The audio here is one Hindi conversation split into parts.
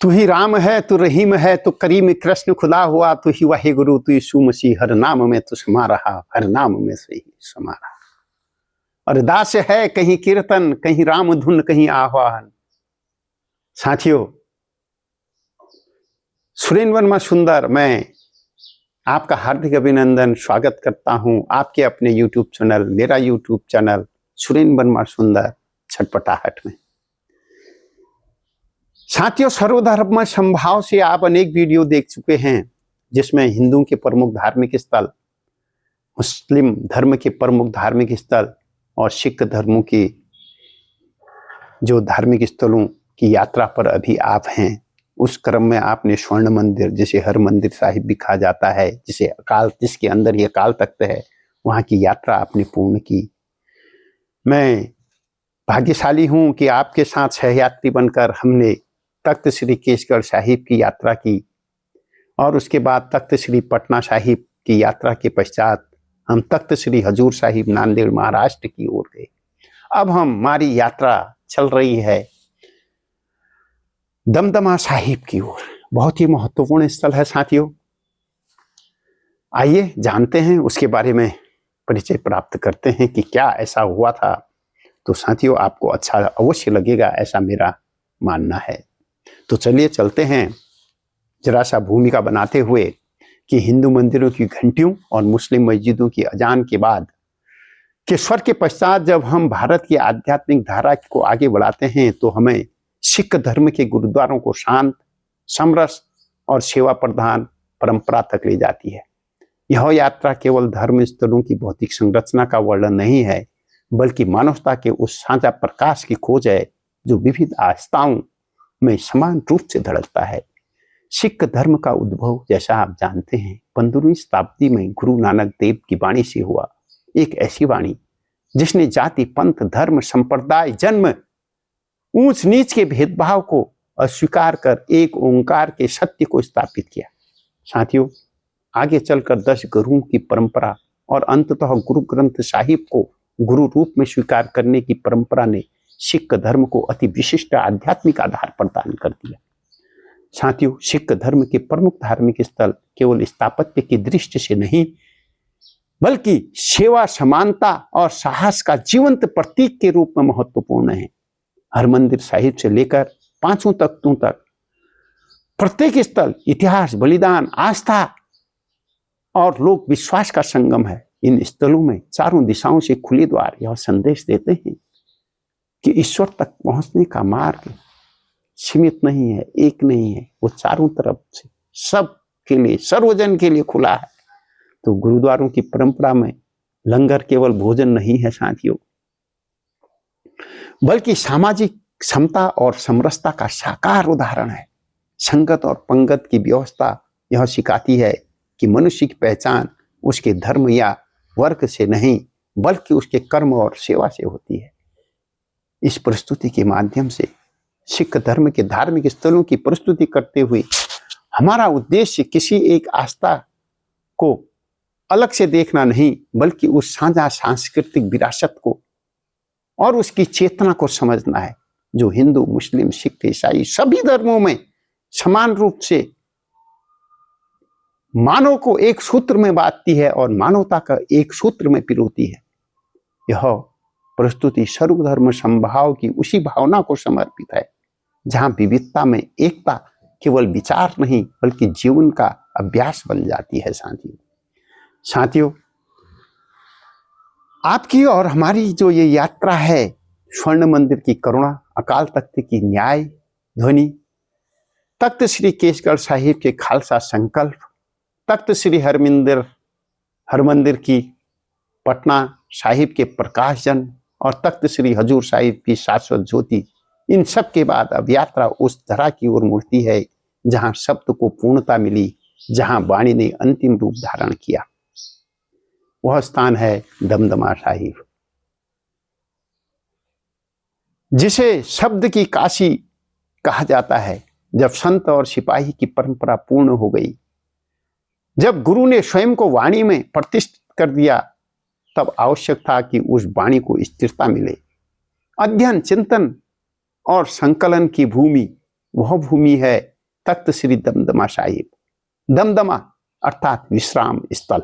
तू ही राम है, तू रहीम है, तू करीम कृष्ण खुदा हुआ, तू ही वाहिगुरु, तू यीशु मसीह, हर नाम में तू समा रहा, हर नाम में से ही समा रहा। और दास है कहीं कीर्तन, कहीं राम धुन, कहीं आह्वान। साथियों, सुरेंद्र वर्मा सुंदर, मैं आपका हार्दिक अभिनंदन स्वागत करता हूं आपके अपने यूट्यूब चैनल, मेरा यूट्यूब चैनल सुरेंद्र वर्मा सुंदर छटपटाहट में। साथियों, सर्वधर्म समभाव से आप अनेक वीडियो देख चुके हैं, जिसमें हिंदुओं के प्रमुख धार्मिक स्थल, मुस्लिम धर्म के प्रमुख धार्मिक स्थल और सिख धर्मों की जो धार्मिक स्थलों की यात्रा पर अभी आप हैं। उस क्रम में आपने स्वर्ण मंदिर, जिसे हर मंदिर साहिब भी कहा जाता है, जिसके अंदर ये अकाल तख्त है, वहां की यात्रा आपने पूर्ण की। मैं भाग्यशाली हूं कि आपके साथ सहयात्री बनकर हमने तख्त श्री केसगढ़ साहिब की यात्रा की और उसके बाद तख्त श्री पटना साहिब की यात्रा के पश्चात हम तख्त श्री हजूर साहिब नांदेड़ महाराष्ट्र की ओर गए। अब हमारी यात्रा चल रही है दमदमा साहिब की ओर। बहुत ही महत्वपूर्ण स्थल है साथियों, आइए जानते हैं उसके बारे में, परिचय प्राप्त करते हैं कि क्या ऐसा हुआ था। तो साथियों, आपको अच्छा अवश्य लगेगा, ऐसा मेरा मानना है। तो चलिए चलते हैं, जरा सा भूमिका बनाते हुए कि हिंदू मंदिरों की घंटियों और मुस्लिम मस्जिदों की अजान के बाद के स्वर के पश्चात जब हम भारत की आध्यात्मिक धारा को आगे बढ़ाते हैं, तो हमें सिख धर्म के गुरुद्वारों को शांत, समरस और सेवा प्रधान परंपरा तक ले जाती है। यह यात्रा केवल धर्म स्थलों की भौतिक संरचना का वर्णन नहीं है, बल्कि मानवता के उस साझा प्रकाश की खोज है जो विविध आस्थाओं में समान रूप से धड़कता है। सिख धर्म का उद्भव, जैसा आप जानते हैं, 15वीं शताब्दी में गुरु नानक देव की वाणी से हुआ। एक ऐसी वाणी जिसने जाति, पंथ, धर्म, संप्रदाय, जन्म, ऊंच नीच के भेदभाव को अस्वीकार कर एक ओंकार के सत्य को स्थापित किया। साथियों, आगे चलकर 10 गुरुओं की परंपरा और अंततः गुरु ग्रंथ साहिब को गुरु रूप में स्वीकार करने की परंपरा ने सिख धर्म को अति विशिष्ट आध्यात्मिक आधार प्रदान कर दिया। साथियों, सिख धर्म के प्रमुख धार्मिक स्थल केवल स्थापत्य की दृष्टि से नहीं, बल्कि सेवा, समानता और साहस का जीवंत प्रतीक के रूप में महत्वपूर्ण है। हरमंदिर साहिब से लेकर 5 तख्तों तक प्रत्येक स्थल इतिहास, बलिदान, आस्था और लोक विश्वास का संगम है। इन स्थलों में चारों दिशाओं से खुले द्वार यह संदेश देते हैं कि ईश्वर तक पहुंचने का मार्ग सीमित नहीं है, एक नहीं है, वो चारों तरफ से सब के लिए, सर्वजन के लिए खुला है। तो गुरुद्वारों की परंपरा में लंगर केवल भोजन नहीं है साथियों, बल्कि सामाजिक समता और समरसता का साकार उदाहरण है। संगत और पंगत की व्यवस्था यह सिखाती है कि मनुष्य की पहचान उसके धर्म या वर्ग से नहीं, बल्कि उसके कर्म और सेवा से होती है। इस प्रस्तुति के माध्यम से सिख धर्म के धार्मिक स्थलों की प्रस्तुति करते हुए हमारा उद्देश्य किसी एक आस्था को अलग से देखना नहीं, बल्कि उस साझा सांस्कृतिक विरासत को और उसकी चेतना को समझना है, जो हिंदू, मुस्लिम, सिख, ईसाई सभी धर्मों में समान रूप से मानव को एक सूत्र में बांधती है और मानवता का एक सूत्र में पिरोती है। यह प्रस्तुति सर्वधर्म समभाव की उसी भावना को समर्पित है, जहां विविधता में एकता केवल विचार नहीं, बल्कि जीवन का अभ्यास बन जाती है। साथियों, आपकी और हमारी जो ये यात्रा है, स्वर्ण मंदिर की करुणा, अकाल तख्त की न्याय ध्वनि, तख्त श्री केसगढ़ साहिब के खालसा संकल्प, तख्त श्री हरमंदिर की पटना साहिब के प्रकाश जन और तख्त श्री हजूर साहिब की शाश्वत ज्योति, इन सब के बाद अब यात्रा उस धरा की ओर मुड़ती है जहां शब्द को पूर्णता मिली, जहां वाणी ने अंतिम रूप धारण किया। वह स्थान है दमदमा साहिब, जिसे शब्द की काशी कहा जाता है। जब संत और सिपाही की परंपरा पूर्ण हो गई, जब गुरु ने स्वयं को वाणी में प्रतिष्ठित कर दिया, तब आवश्यक था कि उस वाणी को स्थिरता मिले। अध्ययन, चिंतन और संकलन की भूमि वह भूमि है तख्त श्री दमदमा साहिब। दमदमा अर्थात विश्राम स्थल,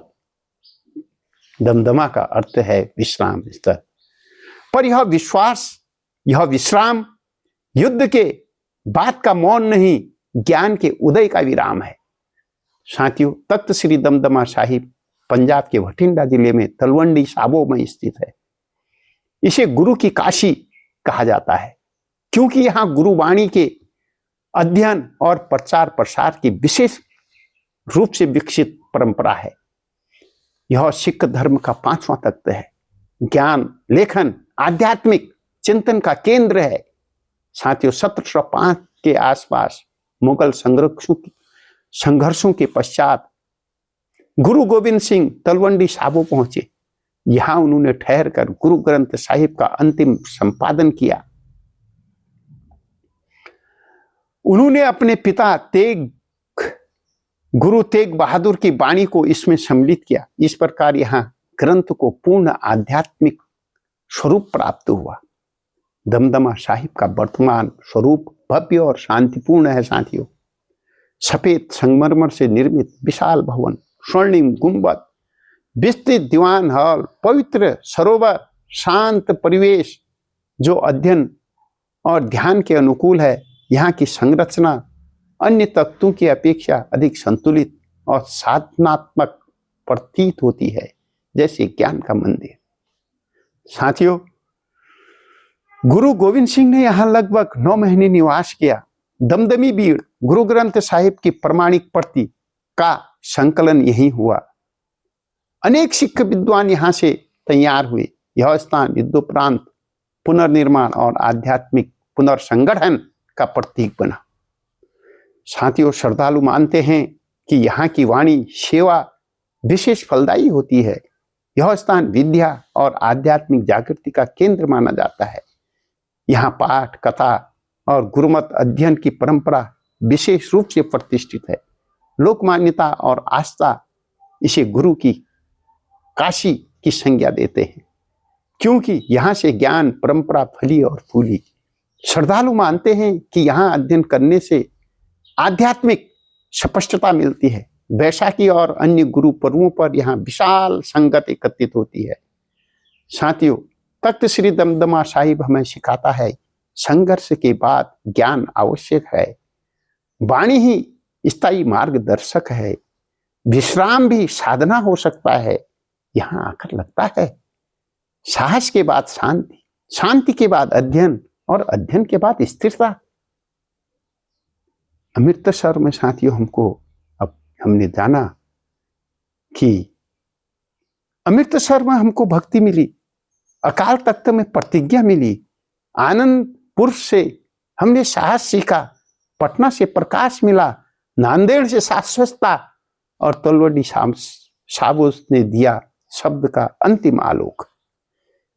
दमदमा का अर्थ है विश्राम स्थल। पर यह विश्वास, यह विश्राम युद्ध के बाद का मौन नहीं, ज्ञान के उदय का विराम है। साथियों, तख्त श्री दमदमा साहिब पंजाब के बठिंडा जिले में तलवंडी साबो में स्थित है। इसे गुरु की काशी कहा जाता है क्योंकि यहां गुरुवाणी के अध्ययन और प्रचार प्रसार की विशेष रूप से विकसित परंपरा है। यह सिख धर्म का 5वां तख्त है। ज्ञान, लेखन, आध्यात्मिक चिंतन का केंद्र है। साथियों, 1705 के आसपास मुगल संघर्षों के पश्चात गुरु गोविंद सिंह तलवंडी साबो पहुंचे। यहां उन्होंने ठहरकर गुरु ग्रंथ साहिब का अंतिम संपादन किया। उन्होंने अपने पिता गुरु तेग बहादुर की वाणी को इसमें सम्मिलित किया। इस प्रकार यहां ग्रंथ को पूर्ण आध्यात्मिक स्वरूप प्राप्त हुआ। दमदमा साहिब का वर्तमान स्वरूप भव्य और शांतिपूर्ण है। साथियों, सफेद संगमरमर से निर्मित विशाल भवन, स्वर्णिम गुंबद, विस्तृत दीवान हॉल, पवित्र सरोवर, शांत परिवेश जो अध्ययन और ध्यान के अनुकूल है। यहाँ की संरचना अन्य तख्तों की अपेक्षा अधिक संतुलित और साधनात्मक प्रतीत होती है, जैसे ज्ञान का मंदिर। साथियों, गुरु गोविंद सिंह ने यहाँ लगभग 9 महीने निवास किया। दमदमी बीड़ गुरु ग्रंथ साहिब की प्रमाणिक प्रति का संकलन यही हुआ। अनेक सिख विद्वान यहाँ से तैयार हुए। यह स्थान युद्धोपरांत पुनर्निर्माण और आध्यात्मिक पुनर्संगठन का प्रतीक बना। साथियों, श्रद्धालु मानते हैं कि यहाँ की वाणी सेवा विशेष फलदायी होती है। यह स्थान विद्या और आध्यात्मिक जागृति का केंद्र माना जाता है। यहाँ पाठ, कथा और गुरुमत अध्ययन की परंपरा विशेष रूप से प्रतिष्ठित है। लोक मान्यता और आस्था इसे गुरु की काशी की संज्ञा देते हैं क्योंकि यहाँ से ज्ञान परंपरा फली और फूली। श्रद्धालु मानते हैं कि यहाँ अध्ययन करने से आध्यात्मिक स्पष्टता मिलती है। बैसाखी और अन्य गुरु पर्वों पर यहाँ विशाल संगत एकत्रित होती है। साथियों, तख्त श्री दमदमा साहिब हमें सिखाता है संघर्ष के बाद ज्ञान आवश्यक है। वाणी ही स्थायी मार्गदर्शक है। विश्राम भी साधना हो सकता है। यहां आकर लगता है साहस के बाद शांति, शांति के बाद अध्ययन और अध्ययन के बाद स्थिरता। अमृतसर में साथियों हमने जाना कि अमृतसर में हमको भक्ति मिली, अकाल तख्त में प्रतिज्ञा मिली, आनंदपुर से हमने साहस सीखा, पटना से प्रकाश मिला, नांदेड़ से शाश्वतता और तलवंडी साबो ने दिया शब्द का अंतिम आलोक।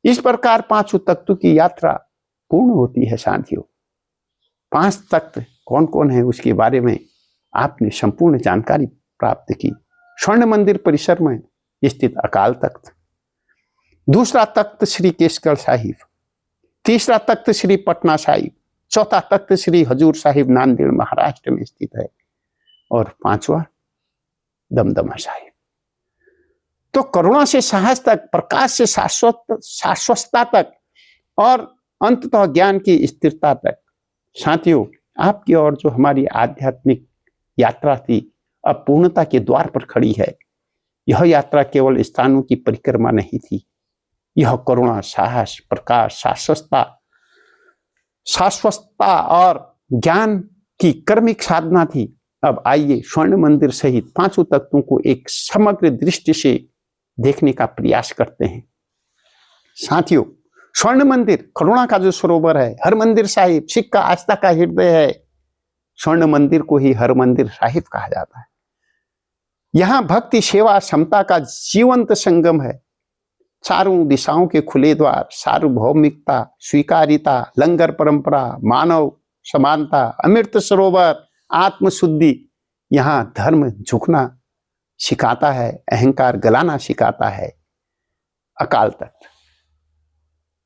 इस प्रकार 5 तख्तों की यात्रा पूर्ण होती है। साथियों, 5 तख्त कौन कौन है उसके बारे में आपने संपूर्ण जानकारी प्राप्त की। स्वर्ण मंदिर परिसर में स्थित अकाल तख्त, दूसरा तख्त श्री केसगढ़ साहिब, तीसरा तख्त श्री पटना साहिब, चौथा तख्त श्री हजूर साहिब नांदेड़ महाराष्ट्र में स्थित है और 5वां दमदमा साहिब। तो करुणा से साहस तक, प्रकाश से शाश्वतता तक और अंततः ज्ञान की स्थिरता तक। साथियों, आपकी और जो हमारी आध्यात्मिक यात्रा थी अब पूर्णता के द्वार पर खड़ी है। यह यात्रा केवल स्थानों की परिक्रमा नहीं थी, यह करुणा, साहस, प्रकाश, शाश्वतता और ज्ञान की कर्मिक साधना थी। अब आइए स्वर्ण मंदिर सहित 5 तख्तों को एक समग्र दृष्टि से देखने का प्रयास करते हैं। साथियों, स्वर्ण मंदिर करुणा का जो सरोवर है, हरमंदिर साहिब सिख का आस्था का हृदय है। स्वर्ण मंदिर को ही हरमंदिर साहिब कहा जाता है। यहां भक्ति, सेवा, समता का जीवंत संगम है। चारों दिशाओं के खुले द्वार, सार्वभौमिकता, स्वीकारिता, लंगर परंपरा, मानव समानता, अमृत सरोवर, आत्मशुद्धि। यहां धर्म झुकना सिखाता है, अहंकार गलाना सिखाता है। अकाल तख्त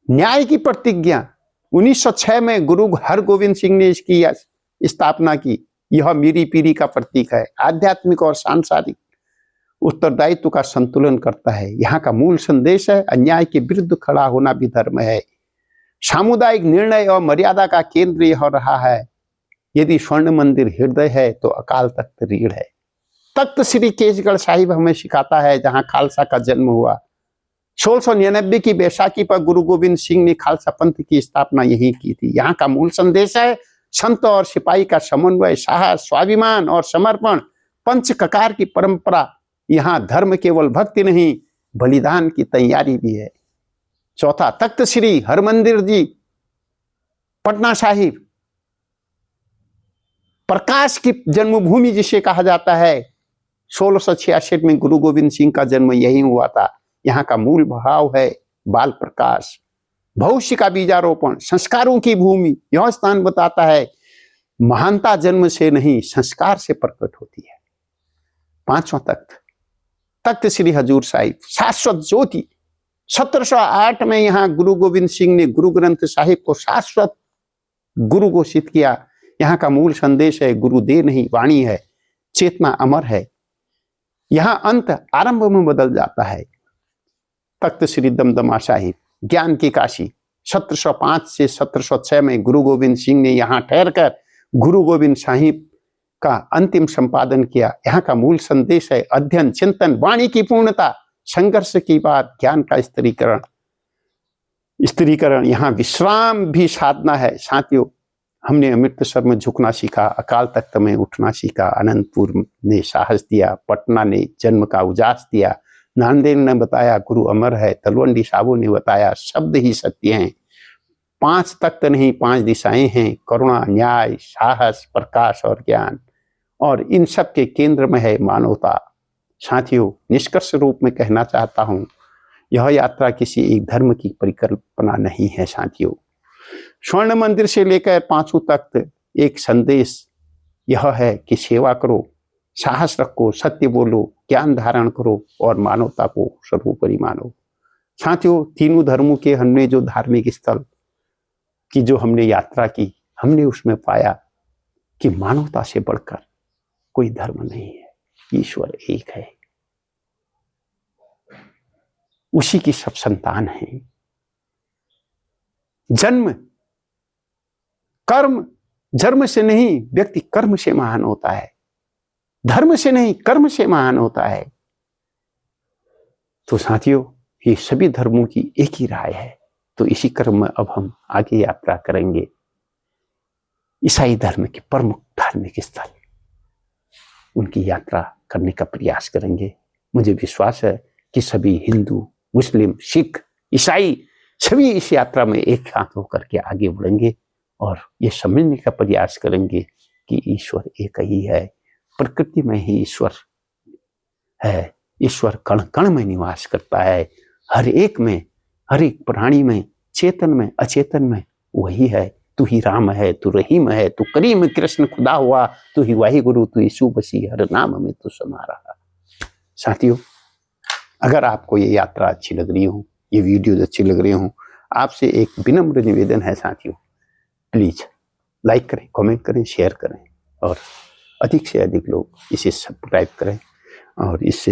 न्याय की प्रतिज्ञा 1906 में गुरु हरगोविंद सिंह ने इसकी स्थापना की। यह मीरी पीरी का प्रतीक है। आध्यात्मिक और सांसारिक उत्तरदायित्व का संतुलन करता है। यहाँ का मूल संदेश है अन्याय के विरुद्ध खड़ा होना भी धर्म है। सामुदायिक निर्णय और मर्यादा का केंद्र यह रहा है। यदि स्वर्ण मंदिर हृदय है तो अकाल तख्त रीढ़ है। तख्त श्री केसगढ़ साहिब हमें सिखाता है जहां खालसा का जन्म हुआ। 1699 की बैसाखी पर गुरु गोविंद सिंह ने खालसा पंथ की स्थापना यहीं की थी। यहाँ का मूल संदेश है संत और सिपाही का समन्वय, साहस, स्वाभिमान और समर्पण, पंच ककार की परंपरा। यहाँ धर्म केवल भक्ति नहीं बलिदान की तैयारी भी है। चौथा, तख्त श्री हरमंदिर जी पटना साहिब, प्रकाश की जन्मभूमि जिसे कहा जाता है। 1666 में गुरु गोविंद सिंह का जन्म यही हुआ था। यहाँ का मूल भाव है बाल प्रकाश, भविष्य का बीजारोपण, संस्कारों की भूमि। यह स्थान बताता है महानता जन्म से नहीं संस्कार से प्रकट होती है। पांचवा तख्त, तख्त श्री हजूर साहिब, शाश्वत ज्योति। 1708 में यहाँ गुरु गोविंद सिंह ने गुरु ग्रंथ साहिब को शाश्वत गुरु घोषित किया। यहाँ का मूल संदेश है गुरुदेव नहीं वाणी है, चेतना अमर है। यहाँ अंत आरंभ में बदल जाता है। तख्त श्री दमदमा साहिब, ज्ञान की काशी। 1705 से 1706 में गुरु गोविंद सिंह ने यहाँ ठहरकर गुरु गोविंद साहिब का अंतिम संपादन किया। यहाँ का मूल संदेश है अध्ययन, चिंतन, वाणी की पूर्णता, संघर्ष की बात, ज्ञान का स्त्रीकरण। यहाँ विश्राम भी साधना है। साथियों, हमने अमृतसर में झुकना सीखा, अकाल तख्त में उठना सीखा, अनंतपुर ने साहस दिया, पटना ने जन्म का उजास दिया, नांदेड़ ने बताया गुरु अमर है, तलवंडी साबो ने बताया शब्द ही सत्य हैं। 5 तख्त नहीं 5 दिशाएं हैं, करुणा, न्याय, साहस, प्रकाश और ज्ञान। और इन सब के केंद्र में है मानवता। साथियों, निष्कर्ष रूप में कहना चाहता हूं, यह यात्रा किसी एक धर्म की परिकल्पना नहीं है। साथियों, स्वर्ण मंदिर से लेकर 5 तख्त एक संदेश यह है कि सेवा करो, साहस रखो, सत्य बोलो, ज्ञान धारण करो और मानवता को सर्वोपरि मानो। साथियों, तीनों धर्मों के हमने जो धार्मिक स्थल की जो हमने यात्रा की, हमने उसमें पाया कि मानवता से बढ़कर कोई धर्म नहीं है, ईश्वर एक है, उसी की सब संतान है। जन्म कर्म, जन्म से नहीं व्यक्ति कर्म से महान होता है, धर्म से नहीं कर्म से महान होता है। तो साथियों, ये सभी धर्मों की एक ही राय है। तो इसी क्रम में अब हम आगे यात्रा करेंगे ईसाई धर्म के प्रमुख धार्मिक स्थल, उनकी यात्रा करने का प्रयास करेंगे। मुझे विश्वास है कि सभी हिंदू, मुस्लिम, सिख, ईसाई सभी इस यात्रा में एक साथ होकर के आगे बढ़ेंगे और ये समझने का प्रयास करेंगे कि ईश्वर एक ही है, प्रकृति में ही ईश्वर है। ईश्वर कण कण में निवास करता है, हर एक में, हर एक प्राणी में, चेतन में, अचेतन में वही है। तू ही राम है, तू रहीम है, तू करीम कृष्ण खुदा हुआ, तू ही वाहिगुरु, तू यीशु मसीह, हर नाम में तू समा रहा। साथियों, अगर आपको ये यात्रा अच्छी लग रही हो, ये वीडियोज अच्छी लग रही हो, आपसे एक विनम्र निवेदन है साथियों, प्लीज लाइक करें, कमेंट करें, शेयर करें और अधिक से अधिक लोग इसे सब्सक्राइब करें और इससे